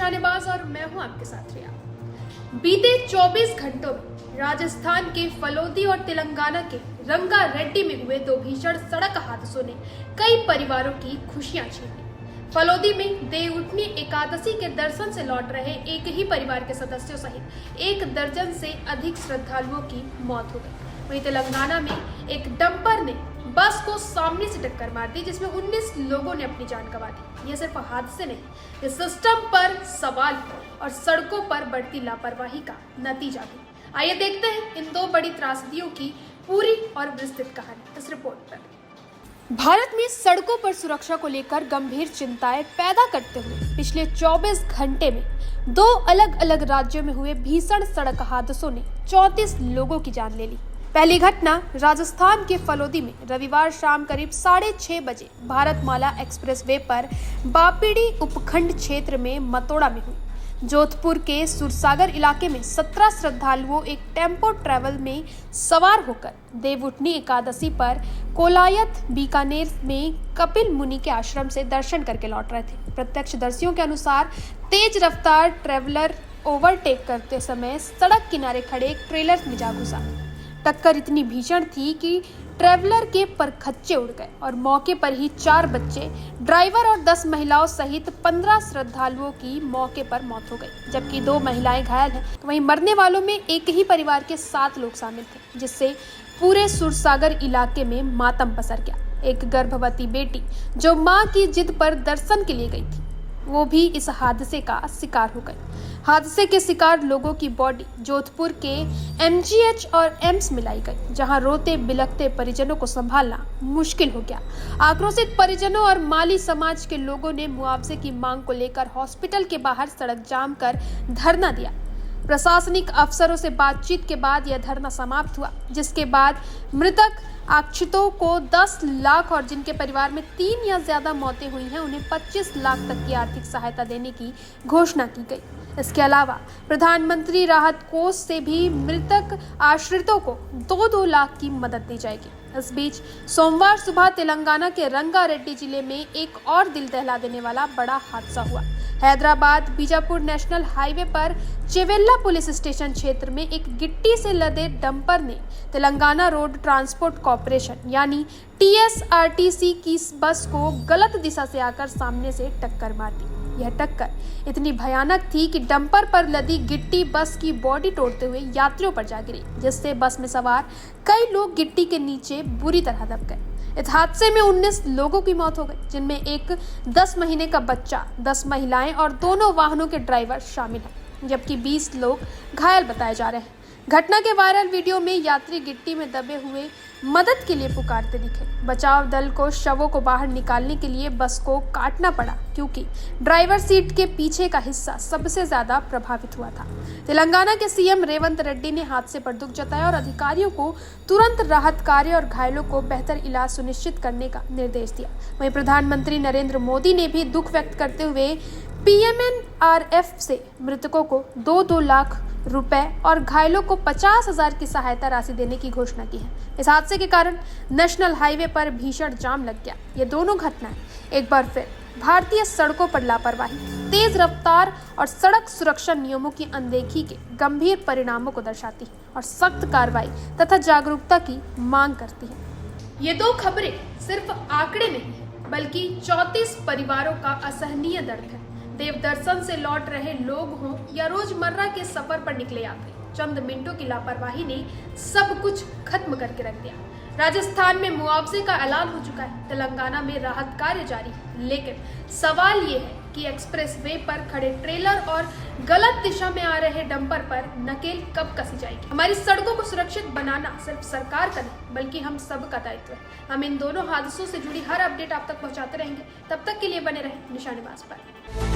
निशानेबाज और मैं हूं आपके साथ रिया। बीते 24 घंटों में राजस्थान के फलोदी और तेलंगाना के रंगारेड्डी में हुए दो भीषण सड़क हादसों ने कई परिवारों की खुशियां छीन ली। फलोदी में देवउठनी एकादशी के दर्शन से लौट रहे एक ही परिवार के सदस्यों सहित 1 दर्जन से अधिक श्रद्धालुओं की मौत हो गई। वहीं तेलंगाना में एक डंपर ने बस को सामने से टक्कर मार दी, जिसमें 19 लोगों ने अपनी जान गंवा दी। यह सिर्फ हादसे नहीं, ये सिस्टम पर सवाल और सड़कों पर बढ़ती लापरवाही का नतीजा भी। आइए देखते हैं इन दो बड़ी त्रासदियों की पूरी और विस्तृत कहानी इस रिपोर्ट पर। भारत में सड़कों पर सुरक्षा को लेकर गंभीर चिंताएं पैदा करते हुए पिछले 24 घंटे में 2 अलग अलग राज्यों में हुए भीषण सड़क हादसों ने 34 लोगों की जान ले ली। पहली घटना राजस्थान के फलोदी में रविवार शाम करीब 6:30 बजे भारतमाला एक्सप्रेसवे पर बापीड़ी उपखंड क्षेत्र में मतोड़ा में हुई। जोधपुर के सुरसागर इलाके में 17 श्रद्धालुओं एक टेम्पो ट्रैवल में सवार होकर देवउठनी एकादशी पर कोलायत बीकानेर में कपिल मुनि के आश्रम से दर्शन करके लौट रहे थे। प्रत्यक्षदर्शियों के अनुसार तेज रफ्तार ट्रैवलर ओवरटेक करते समय सड़क किनारे खड़े एक ट्रेलर में जा घुसा। टक्कर इतनी भीषण थी कि ट्रैवलर के परखच्चे उड़ गए और मौके पर ही 4 बच्चे, ड्राइवर और 10 महिलाओं सहित 15 श्रद्धालुओं की मौके पर मौत हो गई, जबकि 2 महिलाएं घायल हैं। वहीं मरने वालों में एक ही परिवार के 7 लोग शामिल थे, जिससे पूरे सुरसागर इलाके में मातम पसर गया। एक गर्भवती बेटी जो मां की जिद पर दर्शन के लिए गई थी, वो भी इस हादसे का शिकार हो गई। हादसे के शिकार लोगों की बॉडी जोधपुर के MGH और एम्स में लाई गई, जहां रोते बिलखते परिजनों को संभालना मुश्किल हो गया। आक्रोशित परिजनों और माली समाज के लोगों ने मुआवजे की मांग को लेकर हॉस्पिटल के बाहर सड़क जाम कर धरना दिया। प्रशासनिक अफसरों से बातचीत के बाद यह धरना समाप्त हुआ, जिसके बाद मृतक आश्रितों को 10 लाख और जिनके परिवार में 3 या ज्यादा मौतें हुई हैं उन्हें 25 लाख तक की आर्थिक सहायता देने की घोषणा की गई। इसके अलावा प्रधानमंत्री राहत कोष से भी मृतक आश्रितों को 2-2 लाख की मदद दी जाएगी। इस बीच सोमवार सुबह तेलंगाना के रंगारेड्डी जिले में एक और दिल दहला देने वाला बड़ा हादसा हुआ। हैदराबाद बीजापुर नेशनल हाईवे पर चेवेल्ला पुलिस स्टेशन क्षेत्र में एक गिट्टी से लदे डंपर ने तेलंगाना रोड ट्रांसपोर्ट कॉर्पोरेशन यानी TSRTC की बस को गलत दिशा से आकर सामने से टक्कर मार दी। यह टक्कर इतनी भयानक थी कि डंपर पर लदी गिट्टी बस की बॉडी तोड़ते हुए यात्रियों पर जा गिरी, जिससे बस में सवार कई लोग गिट्टी के नीचे बुरी तरह दब गए। इस हादसे में 19 लोगों की मौत हो गई, जिनमें एक 10 महीने का बच्चा, 10 महिलाएं और दोनों वाहनों के ड्राइवर शामिल हैं, जबकि 20 लोग घायल बताए जा रहे हैं। घटना के वायरल वीडियो में यात्री गिट्टी में दबे हुए मदद के लिए पुकारते दिखे। बचाव दल को शवों को बाहर निकालने के लिए बस को काटना पड़ा, क्योंकि ड्राइवर सीट के पीछे का हिस्सा सबसे ज्यादा प्रभावित हुआ था। तेलंगाना के CM रेवंत रेड्डी ने हादसे पर दुख जताया और अधिकारियों को तुरंत राहत कार्य और घायलों को बेहतर इलाज सुनिश्चित करने का निर्देश दिया। वहीं प्रधानमंत्री नरेंद्र मोदी ने भी दुख व्यक्त करते हुए PMNRF से मृतकों को 2-2 लाख रुपए और घायलों को 50,000 की सहायता राशि देने की घोषणा की है। इस हादसे के कारण नेशनल हाईवे पर भीषण जाम लग गया। ये दोनों घटनाएं एक बार फिर भारतीय सड़कों पर लापरवाही, तेज रफ्तार और सड़क सुरक्षा नियमों की अनदेखी के गंभीर परिणामों को दर्शाती है और सख्त कार्रवाई तथा जागरूकता की मांग करती है। ये 2 खबरें सिर्फ आंकड़े नहीं, बल्कि 34 परिवारों का असहनीय दर्द है। देव दर्शन से लौट रहे लोग हों या रोजमर्रा के सफर पर निकले यात्री, चंद मिनटों की लापरवाही ने सब कुछ खत्म करके रख दिया। राजस्थान में मुआवजे का ऐलान हो चुका है, तेलंगाना में राहत कार्य जारी है, लेकिन सवाल ये है कि एक्सप्रेसवे पर खड़े ट्रेलर और गलत दिशा में आ रहे डंपर पर नकेल कब कसी जाएगी। हमारी सड़कों को सुरक्षित बनाना सिर्फ सरकार का नहीं, बल्कि हम सब का दायित्व है। हम इन दोनों हादसों से जुड़ी हर अपडेट आप तक पहुंचाते रहेंगे। तब तक के लिए बने रहें निशानेबाज पर।